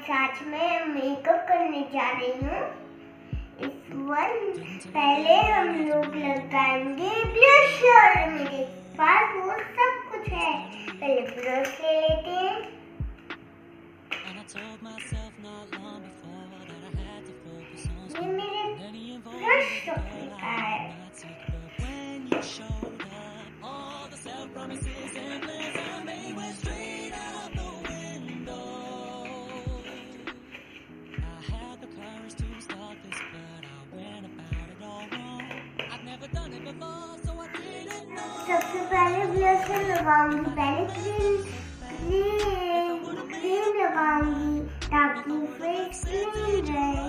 साथ में मेकअप करने जा रही हूँ। इस बार पहले हम लोग लगाएंगे ब्लशर। मेरे पास वो सब कुछ है। पहले ब्रश ले लेते हैं। ये मेरे ब्रश रखने का है। सबसे पहले ब्लशर लगाऊंगी। पहले क्रीम लगाऊंगी ताकि फेस क्लीन रहे।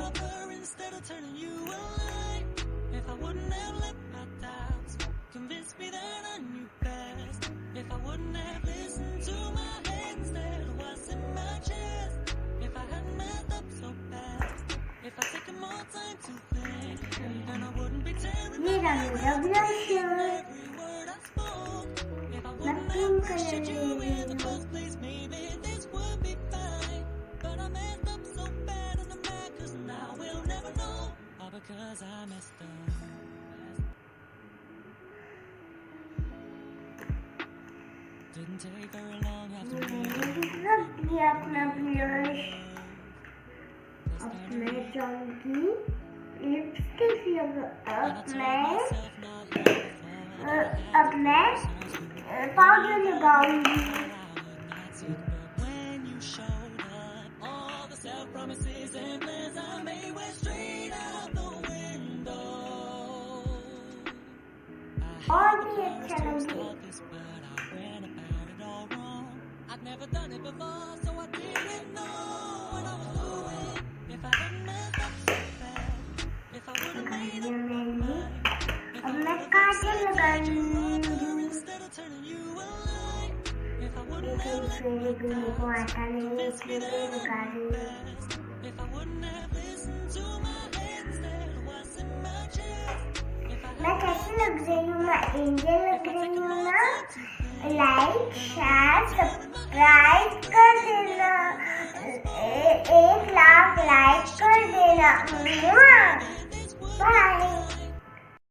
ये रहा मेरा ब्लशर। मैं पिंक कलर ले रही हूँ। रख दिया अपना ब्लश। अब मैं जाऊंगी लिपस्टिक लगा। अब मैं पाउडर लगाऊंगी। और भी अच्छा लगे। अब मैं काजल लगाऊंगी। मेरे को आता नहीं है इसलिए मैं लगा रही हूँ। मैं कैसी लग रही हूँ? मैं एंजल लग रही हूँ ना? लाइक शेयर सब्सक्राइब कर देना। 1 लाख लाइक कर देना। बाय।